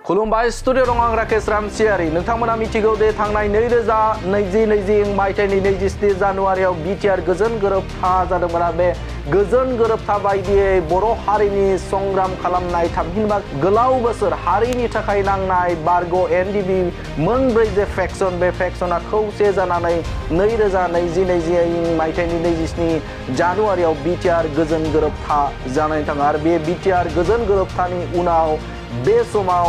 खुलुमबाय स्टुडिअ दं आं राकेश रामसियारि नोंथांमोना मिथिगौ दे थांनाय 2020 मायथाइनि 27 जानुवारियाव बिटिआर गोजोन गोरोबथा जादोंमोन। बे गोजोन गोरोबथा बायदियै बर' हारिनि संग्राम खालामनाय थामहिनबा गोलाव बोसोर हारिनि थाखाय नांनाय बारग' एनडिबि मोनब्रै जे फेक्सन बे फेक्सना खौसे जानानै 2020 मायथाइनि 27 जानुवारियाव बिटिआर गोजोन गोरोबथा जानानै थाङो आरो बे बिटिआर गोजोन गोरोबथानि उनाव बे समाव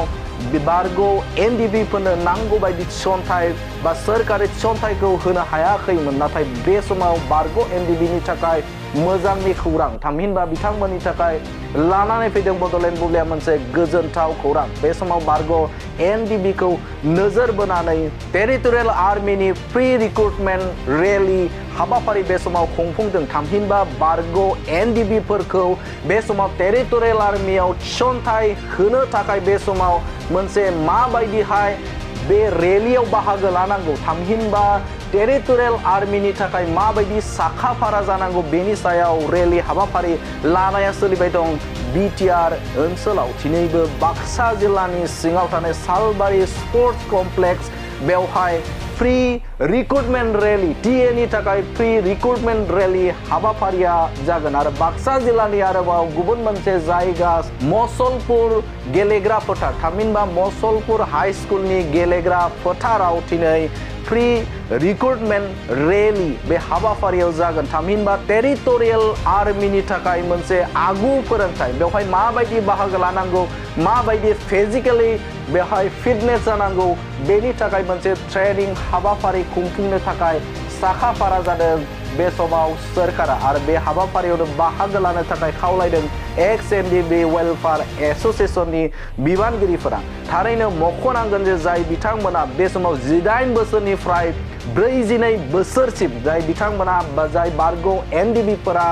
बारग' एनडिबिफोरनो नांगौ बायदि थिसनथाइ बा सोरखारि थिसनथाइखौ होनो हायाखैमोन। नाथाय बे समाव बारग' एनडिबिनि थाखाय मोजांनि खौरां थामहिनबा बिथांमोननि थाखाय लानानै फैदों बड'लेण्ड बुब्लिया मोनसे गोजोनथाव खौरां। बे समाव बारग' एनडिबिखौ नोजोर बोनानै टेरिटरियेल आर्मिनि प्रि रिक्रुटमेन्ट रेलि हाबाफारि बे समाव खुंफुंदों। थामहिनबा बारग' एनडिबिफोरखौ बे समाव टेरिटरियेल आर्मियाव थिसनथाइ होनो थाखाय बे समाव मोनसे माबायदिहाय बे रेलियाव बाहागो लानांगौ थामहिनबा टेरिटरियेल आर्मिनि थाखाय माबायदि साखाफारा जानांगौ बेनि सायाव रेलि हाबाफारि लानाया सोलिबाय दं बिटिआर ओनसोलाव। दिनैबो बाक्सा जिल्लानि सिङाव थानाय सालबारि स्पर्ट्स कमप्लेक्स बेवहाय प्रि रिक्रुटमेन्ट रेलि टिएनि थाखाय प्रि रिक्रुटमेन्ट रेलि हाबाफारिया जागोन आरो बाक्सा जिल्लानि आरोबाव गुबुन मोनसे जायगा मसलपुर गेलेग्रा फोथार थामहिनबा मसलपुर हाई स्कुलनि गेलेग्रा फोथाराव दिनै प्रि रिक्रुटमेन्ट रेलि बे हाबाफारियाव जागोन। थामहिनबा टेरिटरियेल आर्मिनि थाखाय मोनसे आगु फोरोंथाइ बेवहाय माबायदि बाहागो लानांगौ माबायदि फिजिकेलि बेवहाय फिटनेस जानांगौ बेनि थाखाय मोनसे ट्रेनिं हाबाफारि खुंफुंनो थाखाय साखाफारा जादों बे समाव सोरखारा आरो बे हाबाफारियावनो बाहागो लानो थाखाय खावलायदों एक्स एनडिबि वेलफेयार एसोसिएशननि बिबानगिरिफोरा। थारैनो मख'नांगोन जे जाय बिथांमोना बे समाव 18 बोसोरनिफ्राय 42 बोसोरसिम जाय बिथांमोना जाय बारग' एनडिबिफोरा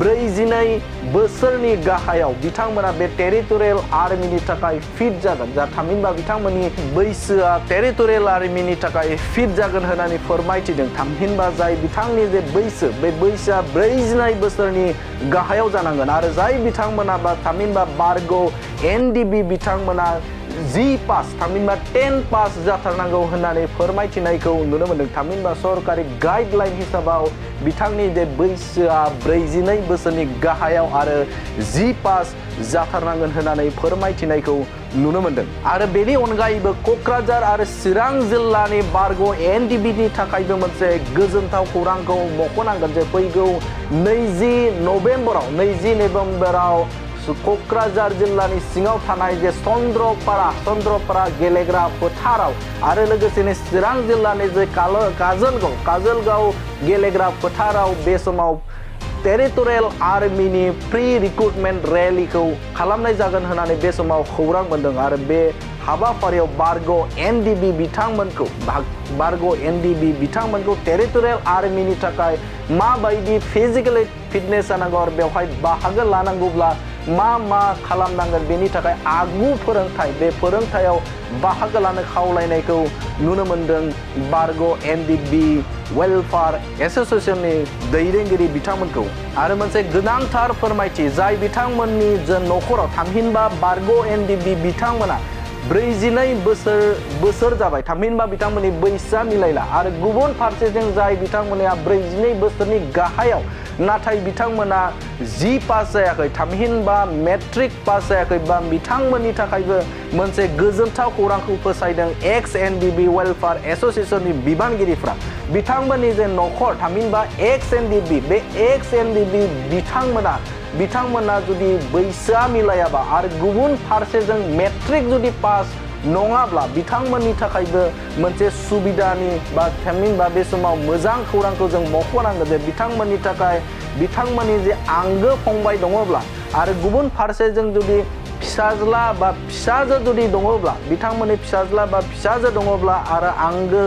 42 बोसोरनि गाहायाव बिथांमोना बे टेरिटरियेल आर्मिनि थाखाय फिट जागोन। जा थामहिनबा बिथांमोननि बैसोआ टेरिटरियेल आर्मिनि थाखाय फिट जागोन होननानै फोरमायथिदों। थामहिनबा जाय बिथांनि जे बैसो बे बैसोआ 42 बोसोरनि गाहायाव जानांगोन आरो जाय बिथांमोना बा थामहिनबा बारग' एनडिबि बिथांमोना G पास थामहिनबा 10 पास जाथारनांगौ होननानै फोरमायथिनायखौ नुनो मोन्दों। थामहिनबा सरकारि गाइडलाइन हिसाबाव बिथांनि जे बैसोआ 42 बोसोरनि गाहायाव आरो G पास जाथारनांगोन होननानै फोरमायथिनायखौ नुनो मोन्दों। आरो बेनि अनगायैबो क'क्राझार आरो चिरां जिल्लानि बारग' एनडिबिनि थाखायबो मोनसे गोजोनथाव खौरांखौ मख'नांगोन जे फैगौ 20 नभेम्बराव क'क्राझार जिल्लानि सिङाव थानाय जे चन्द्रपारा गेलेग्रा फोथाराव आरो लोगोसेनो चिरां जिल्लानि जे काजलगाव गेलेग्रा फोथाराव बे समाव टेरिटरियेल आर्मिनि प्रि रिक्रुटमेन्ट रेलिखौ खालामनाय जागोन होननानै बे समाव खौरां मोन्दों आरो बे हाबाफारियाव बारग' एनडिबि बिथांमोनखौ टेरिटरियेल आर्मिनि थाखाय माबायदि फिजिकेलि फिटनेस जानांगौ आरो बेवहाय बाहागो लानांगौब्ला मा खालामनांगोन बेनि थाखाय आगु फोरोंथाइ बे फोरोंथायाव बाहागो लानो खावलायनायखौ नुनो मोन्दों बारग' एनडिबि वेलफेयार एसोसिएशननि दैदेनगिरि बिथांमोनखौ। आरो मोनसे गोनांथार फोरमायथि जाय बिथांमोननि जे न'खराव थामहिनबा बारग' एनडिबि बिथांमोना 42 बोसोर जाबाय थामहिनबा बिथांमोननि बैसोआ मिलायला आरो गुबुन फारसेजों जाय बिथांमोना 42 बोसोरनि गाहायाव नाथाय बिथांमोना G पास जायाखै थामहिनबा मेट्रिक पास जायाखै बा बिथांमोननि थाखायबो मोनसे गोजोनथाव खौरांखौ फोसायदों एक्स एनडिबि वेलफेयार एसोसिएशननि बिबानगिरिफ्रा। बिथांमोननि जे न'खर थामहिनबा एक्स एनडिबि बे एक्स एनडिबि बिथांमोना जुदि बैसोआ मिलायाबा आरो गुबुन फारसेजों मेट्रिक जुदि पास नङाब्ला बिथांमोननि थाखायबो मोनसे सुबिदानि बा थामहिनबा बे समाव मोजां खौरांखौ जों मख'नांगोन जे बिथांमोननि थाखाय बिथांमोननि जे आंगो फंबाय दङब्ला आरो गुबुन फारसेजों जुदि फिसाज्ला बा फिसाजो जुदि दङब्ला बिथांमोननि फिसाज्ला बा फिसाजो दङब्ला आरो आंगो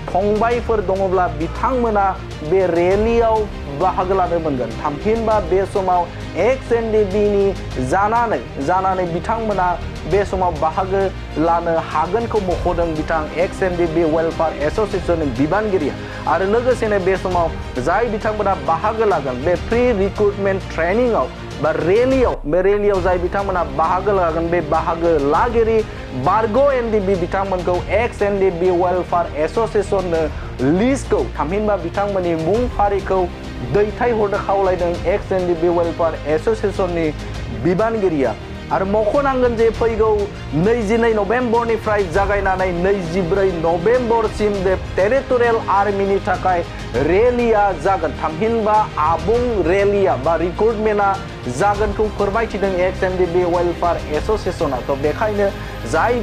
फंबायफोर दङब्ला बिथांमोना बे रेलियाव बाहागो लानो मोनगोन। थामहिनबा बे समाव एक्स एनडिबिनि जानानै बिथांमोना बे समाव बाहागो लानो हागोनखौ मख'दों बिथां एक्स एनडिबि वेलफेयार एसोसिएशननि बिबानगिरिया। आरो लोगोसेनो बे समाव जाय बिथांमोना बाहागो लागोन बे प्रि रिक्रुटमेन्ट ट्रेनिंआव बा रेलियाव जाय बिथांमोना बाहागो लागोन बे बाहागो लागिरि बारग' एनडिबि बिथांमोनखौ एक्स एनडिबि वेलफेयार एसोसिएशननो लिस्टखौ थामहिनबा बिथांमोननि मुं फारिखौ दैथायहरनो खावलायदों एक्स एनडिबि वेलफेयार एसोसिएशननि बिबानगिरिया आरो मख'नांगोन जे फैगौ 22 नभेम्बरनिफ्राय जागायनानै 24 नभेम्बरसिम बे टेरिटरियेल आर्मिनि थाखाय रेलिया जागोन थामहिनबा आबुं रेलिया बा रिक्रुटमेन्टआ जागोनखौ फोरमायथिदों एक्स एनडिबि वेलफेयार एसोसिएशना थ' बेखायनो जाय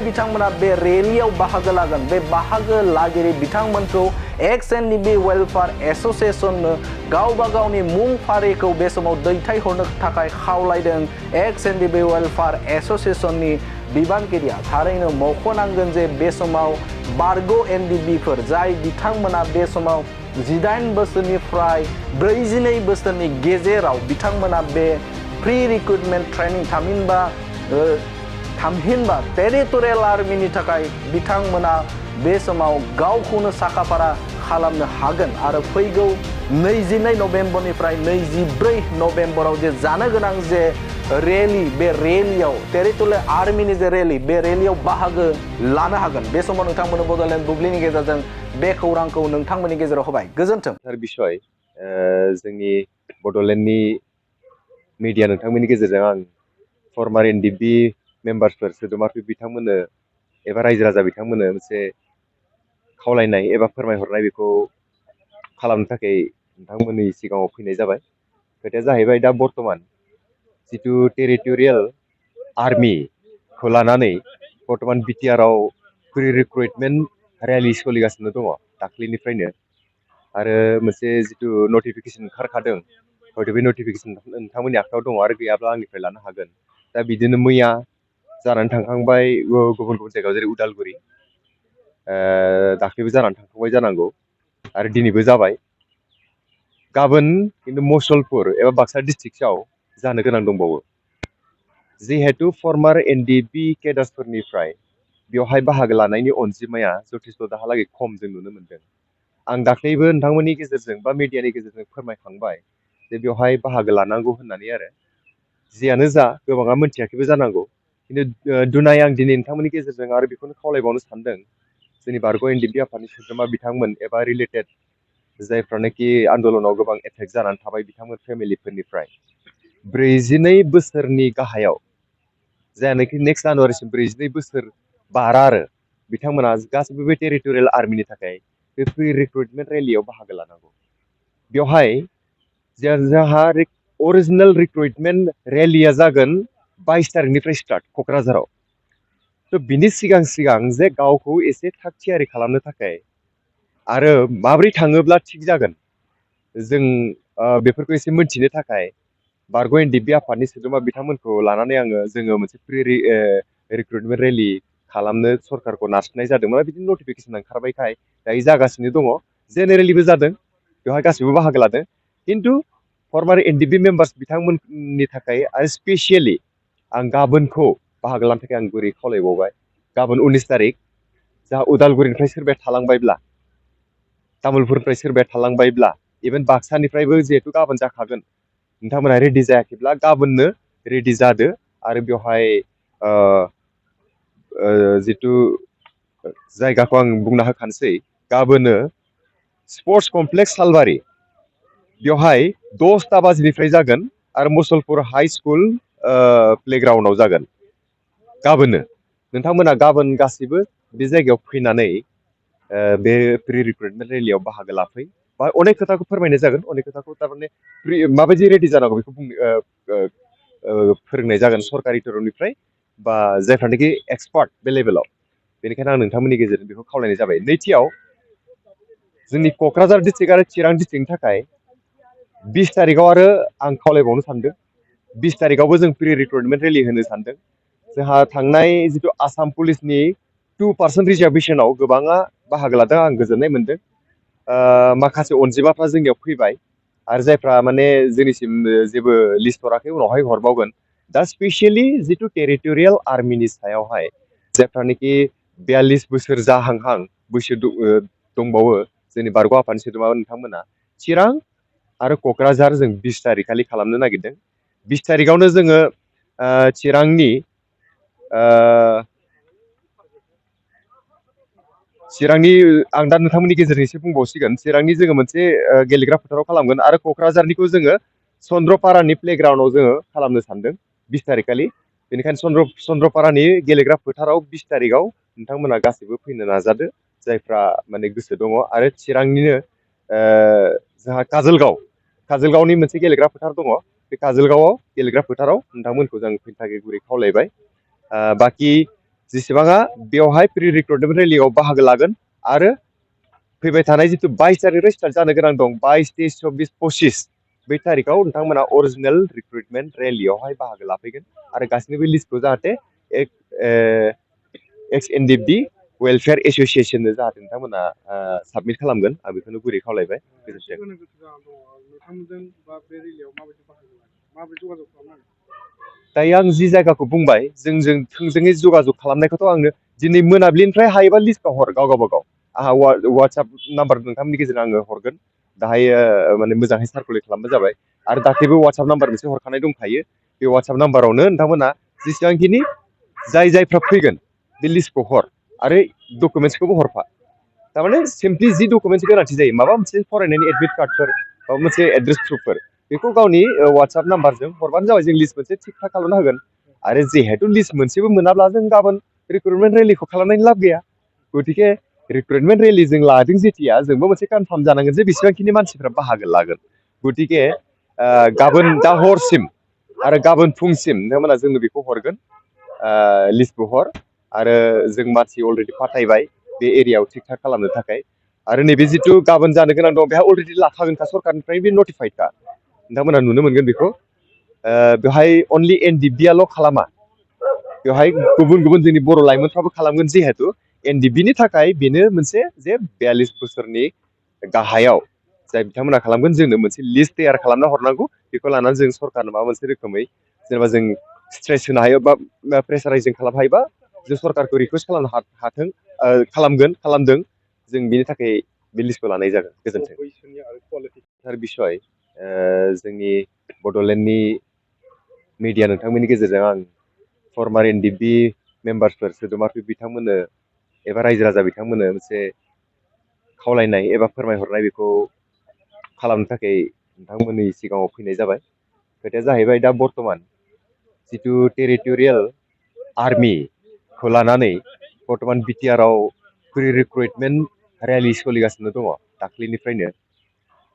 बिथांमोना बे रेलियाव बाहागो लागोन बे बाहागो लागिरि बिथांमोनखौ एक्स एनडिबि वेलफेयार एसोसिएशननो गावबा गावनि मुं फारिखौ बे समाव दैथायहरनो थाखाय खावलायदों एक्स एनडिबि वेलफेयार एसोसिएशननि बिबानगिरिया थारैनो मख'नांगोन जे बे समाव बारग' एनडिबिफोर जाय बिथांमोना बे समाव 18 बोसोरनिफ्राय 42 बोसोरनि गेजेराव बिथांमोना बे प्रि रिक्रुटमेन्ट ट्रेनिं थामहिनबा टेरिटरियेल आर्मिनि थाखाय बिथांमोना बे समाव गावखौनो साखाफारा खालामनो हागोन आरो फैगौ 22 नभेम्बरनिफ्राय 24 नभेम्बराव जे जानो गोनां जे बे रेलियाव टेरिटरियेल आर्मिनि जे बे रेलियाव बाहागो लानो हागोन बे समाव नोंथांमोननो बड'लेण्ड बुब्लिनि गेजेरजों बे खौरांखौ नोंथांमोननि गेजेराव होबाय गोजोन्थों बिसय जोंनि बड'लेण्डनि मिडिया नोंथांमोननि गेजेरजों आं फर्मार एनडिबि मेम्बार्सफोर सोद्रोमाफोर बिथांमोननो एबा रायजो राजा बिथांमोननो मोनसे खावलायनाय एबा फोरमायहरनाय बेखौ खालामनो थाखाय नोंथांमोननि सिगाङाव फैनाय जाबाय खोथाया जाहैबाय दा बर्तमान जिथु टेरिटरियेल आर्मिखौ लानानै बर्तमान बिटिआरआव प्रि रिक्रुटमेन्ट रेलि सोलिगासिनो दङ दाख्लैनिफ्रायनो आरो मोनसे जिथु नटिफिकेसन ओंखारखादों हयथ' बे नटिफिकेसन नोंथांमोननि आखायाव दङ आरो गैयाब्ला आंनिफ्राय लानो हागोन दा बिदिनो मैया जानानै थांखांबाय गुबुन जायगायाव जेरै उदालगुरि दाख्लैबो जानानै थांखांबाय जानांगौ आरो दिनैबो जाबाय गाबोन खिन्थु मुसलपुर एबा बाक्सा डिस्ट्रिक्टआव जानो गोनां दंबावो जिहेतु फर्मार एनडिबि केडार्सफोरनिफ्राय बेवहाय बाहागो लानायनि अनजिमाया जथेस्थ' दाहालागै खम जों नुनो मोनदों आं दाख्लैबो नोंथांमोननि गेजेरजों बा मिडियानि गेजेरजों फोरमायखांबाय जे बेवहाय बाहागो लानांगौ होननानै आरो जियानो जा गोबाङा मिथियाखैबो जानांगौ खिन्थु दुनाय आं दिनै नोंथांमोननि गेजेरजों आरो बेखौनो खावलायबावनो सानदों जोंनि बारग' एनडिबि आफादनि सोद्रोमा बिथांमोन एबा रिलेटेड जायफ्रानोखि आन्दलनाव गोबां एफेक्ट जानानै थाबाय बिथांमोन फेमिलिफोरनिफ्राय 42 बोसोरनि गाहायाव जायानोखि नेक्स्ट जानुवारिसिम 42 बोसोर बारा आरो बिथांमोना गासैबो बे टेरिटरियेल आर्मिनि थाखाय बे प्रि रिक्रुटमेन्ट रेलियाव बाहागो लानांगौ बेवहाय जोंहा अरिजिनेल रिक्रुटमेन्ट रेलिया जागोन 22 तारिखनिफ्राय स्टार्ट क'क्राझाराव थ' बिनि सिगां जे गावखौ एसे थाग थियारि खालामनो थाखाय आरो माब्रै थाङोब्ला थिग जागोन जों बेफोरखौ एसे मोनथिनो थाखाय बारग' एनडिबि आफादनि सोद्रोमा बिथांमोनखौ लानानै जोङो मोनसे प्रि रिक्रुटमेन्ट रेलि खालामनो सरकारखौ नारसिननाय जादोंमोन बिदिनो नटिफिकेसन ओंखारबायखाय दायो जागासिनो दङ जेनेरेलिबो जादों बेवहाय गासैबो बाहागो लादों खिन्थु फर्मार एनडिबि मेम्बार्स बिथांमोननि थाखाय आरो स्पेसियेलि आं गाबोनखौ बाहागो लानो थाखाय आं गुरै खावलायबावबाय गाबोन 19 तारिख जाहा उदालगुरिनिफ्राय सोरबाया थालांबायब्ला तामुलपुरनिफ्राय सोरबाया थालांबायब्ला इभेन बाक्सानिफ्रायबो जिहेथु गाबोन जाखागोन नोंथांमोना रेडि जायाखैब्ला गाबोननो रेडि जादो आरो बेवहाय जिथु जायगाखौ आं बुंना होखानोसै गाबोनो स्पर्ट्स कमप्लेक्स सालबारि बेवहाय 10ता बाजिनिफ्राय जागोन आरो मुसलपुर हाइ स्कुल प्लेग्राउन्डआव जागोन गाबोननो नोंथांमोना गाबोन गासैबो बे जायगायाव फैनानै बे प्रि रिक्रुटमेन्ट रेलियाव बाहागो लाफै बा अनेक खोथाखौ फोरमायनाय जागोन अनेक खोथाखौ थारमाने माबायदि रेडि जानांगौ बेखौ फोरोंनाय जागोन सरकारि तरफनिफ्राय बा जायफ्रानोखि एक्सपार्ट बे लेभेलाव बेनिखायनो आं नोंथांमोननि गेजेरजों बेखौ खावलायनाय जाबाय नैथियाव जोंनि क'क्राझार डिस्ट्रिक्ट आरो चिरां डिस्ट्रिक्टनि थाखाय 20 तारिखआव आरो आं खावलायबावनो सानदों 20 तारिखआवबो जों प्रि रिक्रुटमेन्ट रेलि होनो सानदों जोंहा थांनाय जिथु आसाम पुलिसनि 2% रिजार्भेसनाव गोबाङा बाहागो लादों आं गोजोननाय मोनदों माखासे अनजिमाफ्रा जोंनियाव फैबाय आरो जायफ्रा माने जोंनिसिम जेबो लिस्ट हराखै उनावहाय हरबावगोन दा स्पेसियेलि जिथु टेरिटरियेल आर्मिनि सायावहाय जायफ्रानोखि 42 बोसोर जाहांहां बैसो दंबावो जोंनि बारग' आफादनि सोद्रोमा नोंथांमोना चिरां आरो क'क्राझार जों 20 तारिख खालि खालामनो नागिरदों 20 तारिखआवनो जोङो चिरांनि आं दा नोंथांमोननि गेजेरजों एसे बुंबावसिगोन चिरांनि जोङो मोनसे गेलेग्रा फोथाराव खालामगोन आरो क'क्राझारनिखौ जोङो चन्द्रपारानि प्लेग्राउन्डआव जोङो खालामनो सानदों 20 तारिख खालि बेनिखायनो चन्द्रपारानि गेलेग्रा फोथाराव 20 तारिखआव नोंथांमोना गासैबो फैनो नाजादो जायफ्रा माने गोसो दङ आरो चिरांनिनो जोंहा काजोलगावनि मोनसे गेलेग्रा फोथार दङ बे काजोलगावआव गेलेग्रा फोथाराव नोंथांमोनखौ जों फैनो थाखाय गुरै खावलायबाय बाखि जेसेबाङा बेवहाय प्रि रिक्रुटमेन्ट रेलियाव बाहागो लागोन आरो फैबाय थानाय जिथु 22 तारिखनिफ्राय स्टार्ट जानो गोनां दं 22, 23, 24, 25 बै तारिखआव नोंथांमोना अरिजिनेल रिक्रुटमेन्ट रेलियावहाय बाहागो लाफैगोन आरो गासैनिबो लिस्टखौ जाहाथे एक्स एनडिएफबि वेलफेयार एस'सियेसननो जाहाथे नोंथांमोना साबमिट खालामगोन आं बेखौनो गुरै खावलायबाय दायो आं जि जायगाखौ बुंबाय जोंजों थोंजोङै जगाजग खालामनायखौथ' आंनो दिनै मोनाबिलिनिफ्राय हायोबा लिस्टआव हर गावबागाव आंहा वाट्सएप नाम्बार नोंथांमोननि गेजेरजों आङो हरगोन दाहाय माने मोजाङै सार्कुलेट खालामबानो जाबाय आरो दाख्लैबो वाट्सएप नाम्बार मोनसे हरखानाय दंखायो बे वाट्सएप नाम्बारावनो नोंथांमोना जेसेबांखिनि जायफ्रा फैगोन बे लिस्टखौ हर आरो डकुमेन्टसखौबो हरफा थारमाने सिम्पलि जि डकुमेन्टस गोनांथि जायो माबा मोनसे फरायनायनि एडमिट कार्डफोर माबा मोनसे एड्रेस प्रुफफोर बेखौ गावनि वाट्सएप नाम्बारजों हरबानो जाबाय जों लिस्ट मोनसे थिक थाक खालामना होगोन आरो जिहेतु लिस्ट मोनसेबो मोनाब्ला जों गाबोन रिक्रुटमेन्ट रेलिखौ खालामनायनि लाब गैया गतिके रिक्रुटमेन्ट रेलि जों लादों जेथिया जोंबो मोनसे कनफार्म जानांगोन जे बेसेबांखिनि मानसिफ्रा बाहागो लागोन गतिके गाबोन दा हरसिम आरो गाबोन फुंसिम नोंथांमोना जोंनो बेखौ हरगोन लिस्टखौ हर आरो जों मानसि अलरेडि फाथायबाय बे एरियायाव थिक थाक खालामनो थाखाय आरो नैबे जिथु गाबोन जानो गोनां दं बेहा अलरेडि लाखागोनखा सरकारनिफ्राय बे नटिफाइडखा नोंथांमोना नुनो मोनगोन बेखौ बेवहाय अनलि एनडिबिआल' खालामा बेवहाय गुबुन गुबुन जोंनि बर' लाइमोनफ्राबो खालामगोन जिहेतु एनडिबिनि थाखाय बेनो मोनसे जे 42 बोसोरनि गाहायाव जाय बिथांमोना खालामगोन जोंनो मोनसे लिस्ट तैयार खालामना हरनांगौ बेखौ लानानै जों सरकारनो माबा मोनसे रोखोमै जेनेबा जों स्ट्रेस होनो हायो बा प्रेसाराइजिं खालामनो हायोबा जों सरकारखौ रिकुवेस्ट खालामनो हाथों खालामदों जों बिनि थाखाय बे लिस्टखौ लानाय जागोन गोजोन्थों बिसय जोंनि बड'लेण्डनि मिडिया नोंथांमोननि गेजेरजों आं फर्मार एनडिबि मेम्बार्सफोर सोद्रोमाफोर बिथांमोननो एबा रायजो राजा बिथांमोननो मोनसे खावलायनाय एबा फोरमायहरनाय बेखौ खालामनो थाखाय नोंथांमोननि सिगाङाव फैनाय जाबाय खोथाया जाहैबाय दा बर्थमान जिथु टेरिटरियेल आर्मिखौ लानानै बर्थमान बिटिआरआव प्रि रिक्रुटमेन्ट रेलि सोलिगासिनो दङ दाख्लैनिफ्रायनो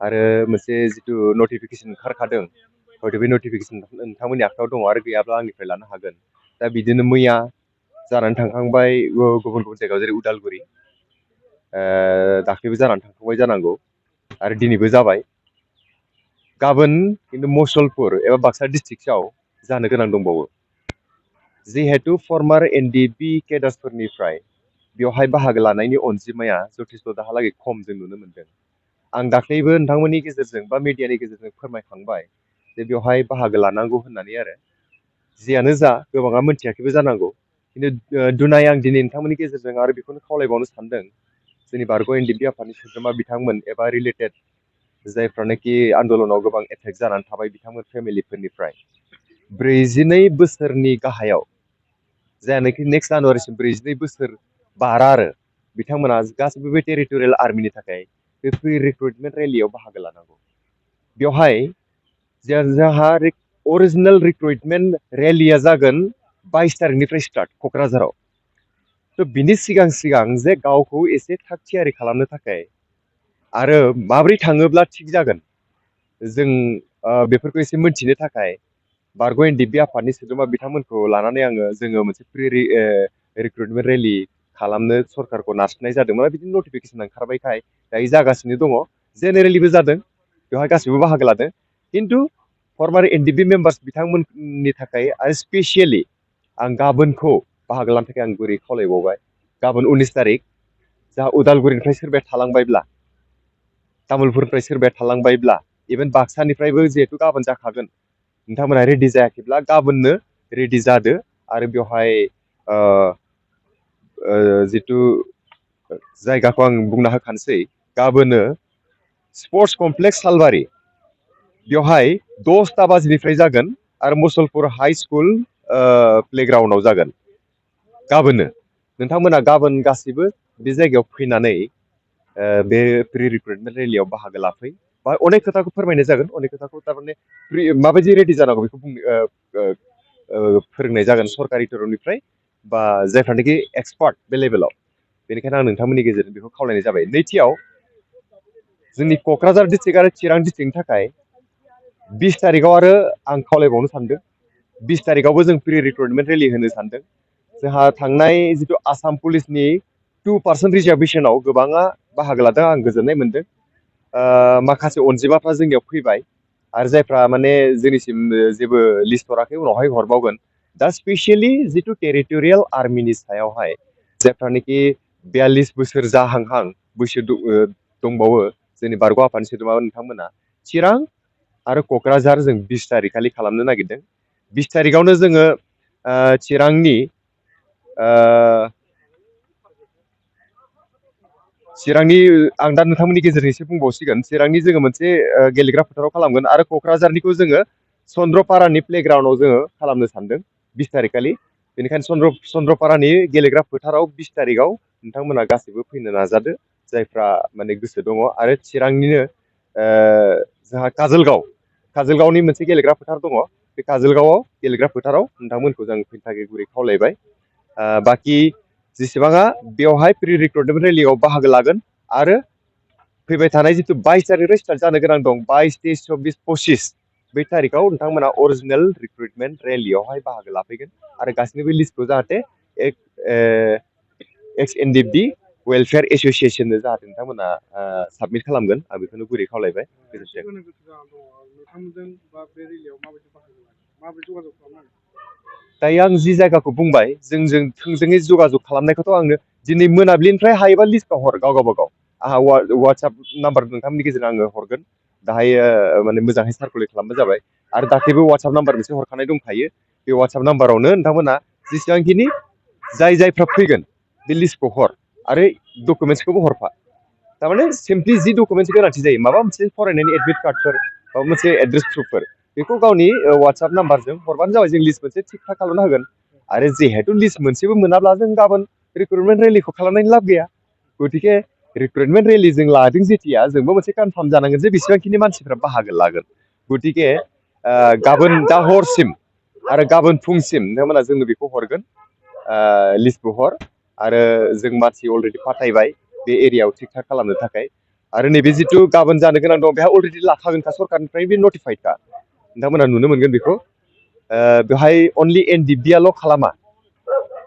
आरो मोनसे जिथु नटिफिकेसन ओंखारखादों हयथ' बे नटिफिकेसन नोंथांमोननि आखायाव दङ आरो गैयाब्ला आंनिफ्राय लानो हागोन दा बिदिनो मैया जानानै थांखांबाय गुबुन गुबुन जायगायाव जेरै उदालगुरि दाख्लैबो जानानै थांखांबाय जानांगौ आरो दिनैबो जाबाय गाबोन खिन्थु मुसलपुर एबा बाक्सा डिस्ट्रिक्टआव जानो गोनां दंबावो जिहेतु फर्मार एनडिबि केडार्सफोरनिफ्राय बेवहाय बाहागो लानायनि अनजिमाया जथेस्थ' दाहालागै खम जों नुनो मोनदों आं दाख्लैबो नोंथांमोननि गेजेरजों बा मिडियानि गेजेरजों फोरमायखांबाय जे बेवहाय बाहागो लानांगौ होननानै आरो जियानो जा गोबाङा मोनथियाखैबो जानांगौ खिन्थु दुनाय आं दिनै नोंथांमोननि गेजेरजों आरो बेखौनो खावलायबावनो सानदों जोंनि बारग' एनडिबि आफादनि सोद्रोमा बिथांमोन एबा रिलेटेड जायफ्रानोखि आन्दलनाव गोबां एफेक्ट जानानै थाबाय बिथांमोन फेमिलिफोरनिफ्राय 42 बोसोरनि गाहायाव जायानोखि नेक्स्ट जानुवारिसिम 42 बोसोर बारा आरो बिथांमोना गासैबो बे टेरिटरियेल आर्मिनि थाखाय बे प्रि रिक्रुटमेन्ट रेलियाव बाहागो लानांगौ बेवहाय जोंहा अरिजिनेल रिक्रुटमेन्ट रेलिया जागोन 22 तारिखनिफ्राय स्टार्ट क'क्राझाराव थ' बिनि सिगां जे गावखौ एसे थाग थियारि खालामनो थाखाय आरो माब्रै थाङोब्ला थिग जागोन जों बेफोरखौ एसे मोनथिनो थाखाय बारग' एनडिबि आफादनि सोद्रोमा बिथांमोनखौ लानानै जोङो मोनसे प्रि रिक्रुटमेन्ट रेलि खालामनो सरकारखौ नारसिननाय जादोंमोन बिदिनो नटिफिकेसन ओंखारबायखाय दायो जागासिनो दङ जेनेरेलिबो जादों बेवहाय गासैबो बाहागो लादों खिन्थु फर्मार एनडिबि मेम्बार्स बिथांमोननि थाखाय आरो स्पेसियेलि आं गाबोनखौ बाहागो लानो थाखाय आं गुरै खावलायबावबाय गाबोन 19 तारिख जाहा उदालगुरिनिफ्राय सोरबाया थालांबायब्ला तामुलपुरनिफ्राय सोरबाया थालांबायब्ला इभेन बाक्सानिफ्रायबो जिहेतु गाबोन जाखागोन नोंथांमोना रेडि जायाखैब्ला गाबोननो रेडि जादो आरो बेवहाय जिथु जायगाखौ आं बुंना होखानोसै गाबोनो स्पर्ट्स कमप्लेक्स सालबारि बेवहाय 10टा बाजिनिफ्राय जागोन आरो मुसलपुर हाई स्कुल प्लेग्राउन्डआव जागोन गाबोननो नोंथांमोना गाबोन गासिबो बे जायगायाव फैनानै बे प्रि रिक्रुटमेन्ट रेलियाव बाहागो लाफै बा अनेक खोथाखौ फोरमायनाय जागोन अनेक खोथाखौ थारमाने माबायदि रेडि जानांगौ बेखौ फोरोंनाय जागोन सरकारि तरफनिफ्राय बा जायफ्रानोखि एक्सपार्ट बे लेभेलाव बेनिखायनो आं नोंथांमोननि गेजेरजों बेखौ खावलायनाय जाबाय नैथियाव जोंनि क'क्राझार डिस्ट्रिक्ट आरो चिरां डिस्ट्रिक्टनि थाखाय 20 तारिखआव आरो आं खावलायबावनो सानदों 20 तारिखआवबो जों प्रि रिक्रुटमेन्ट रेलि होनो सानदों जोंहा थांनाय जिथु आसाम पुलिसनि 2% रिजार्भेसनाव गोबाङा बाहागो लादों आं गोजोननाय मोनदों माखासे अनजिमाफ्रा जोंनियाव फैबाय आरो जायफ्रा माने जोंनिसिम जेबो लिस्ट हराखै उनावहाय हरबावगोन दा स्पेसियेलि जिथु टेरिटरियेल आर्मिनि सायावहाय जायफ्रानोखि 42 बोसोर जाहांहां बैसो दंबावो जोंनि बारग' आफादनि सोद्रोमा नोंथांमोना चिरां आरो क'क्राझार जों 20 तारिख खालि खालामनो नागिरदों 20 तारिखआवनो जोङो चिरांनि आं दा नोंथांमोननि गेजेरजों एसे बुंबावसिगोन चिरांनि जोङो मोनसे गेलेग्रा फोथाराव खालामगोन आरो क'क्राझारनिखौ जोङो चन्द्रपारानि प्लेग्राउन्डआव जोङो खालामनो सानदों 20 तारिख खालि बेनिखायनो चन्द्रपारानि गेलेग्रा फोथाराव 20 तारिखआव नोंथांमोना गासैबो फैनो नाजादो जायफ्रा माने गोसो दङ आरो चिरांनिनो जोंहा काजोलगावनि मोनसे गेलेग्रा फोथार दङ बे काजोलगावआव गेलेग्रा फोथाराव नोंथांमोनखौ जों फैनो थाखाय गुरै खावलायबाय बाखि जेसेबाङा बेवहाय प्रि रिक्रुटमेन्ट रेलियाव बाहागो लागोन आरो फैबाय थानाय जिथु 22 तारिखनिफ्राय स्टार्ट जानो गोनां दं 22, 23, 24, 25 बै तारिखआव नोंथांमोना अरिजिनेल रिक्रुटमेन्ट रेलियावहाय बाहागो लाफैगोन आरो गासैनिबो लिस्टखौ जाहाथे एक्स एनडिएफबि वेलफेयार एस'सियेसननो जाहाथे नोंथांमोना साबमिट खालामगोन आं बेखौनो गुरै खावलायबाय दायो आं जि जायगाखौ बुंबाय जोंजों थोंजोङै जगाजग खालामनायखौथ' आंनो दिनै मोनाबिलिनिफ्राय हायोबा लिस्टआव हर गावबागाव आंहा वाट्सएप नाम्बार नोंथांमोननि गेजेरजों आङो हरगोन दाहाय माने मोजाङै सार्कुलेट खालामबानो जाबाय आरो दाख्लैबो वाट्सएप नाम्बार मोनसे हरखानाय दंखायो बे वाट्सएप नाम्बारावनो नोंथांमोना जेसेबांखिनि जायफ्रा फैगोन बे लिस्टखौ हर आरो डकुमेन्टसखौबो हरफा थारमाने सिम्पलि जि डकुमेन्टस गोनांथि जायो माबा मोनसे फरायनायनि एडमिट कार्डफोर माबा मोनसे एड्रेस प्रुफफोर बेखौ गावनि वाट्सएप नाम्बारजों हरबानो जाबाय जों लिस्ट मोनसे थिक थाक खालामना होगोन आरो जिहेतु लिस्ट मोनसेबो मोनाब्ला जों गाबोन रिक्रुटमेन्ट रेलिखौ खालामनायनि लाब गैया गतिके रिक्रुटमेन्ट रेलि जों लादों जेथिया जोंबो मोनसे कनफार्म जानांगोन जे बेसेबांखिनि मानसिफ्रा बाहागो लागोन गतिके गाबोन दा हरसिम आरो गाबोन फुंसिम नोंथांमोना जोंनो बेखौ हरगोन लिस्टखौ हर आरो जों मानसि अलरेडि फाथायबाय बे एरियायाव थिक थाक खालामनो थाखाय आरो नैबे जिथु गाबोन जानो गोनां दं बेहा अलरेडि लाखागोनखा सरकारनिफ्राय बे नटिफाइडखा नोंथांमोना नुनो मोनगोन बेखौ बेवहाय अनलि एनडिबिआल' खालामा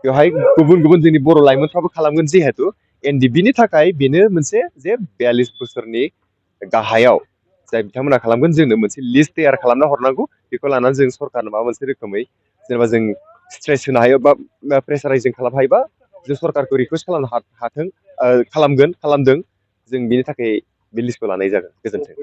बेवहाय गुबुन गुबुन जोंनि बर' लाइमोनफ्राबो खालामगोन जिहेतु एनडिबिनि थाखाय बेनो मोनसे जे 42 बोसोरनि गाहायाव जाय बिथांमोना खालामगोन जोंनो मोनसे लिस्ट तैयार खालामना हरनांगौ बेखौ लानानै जों सरकारनो माबा मोनसे रोखोमै जेनेबा जों स्ट्रेस होनो हायो बा प्रेसाराइजिं खालामनो हायोबा जों सरकारखौ रिकुवेस्ट खालामनो हाथों खालामदों जों बिनि थाखाय बे लिस्टखौ लानाय जागोन गोजोन्थों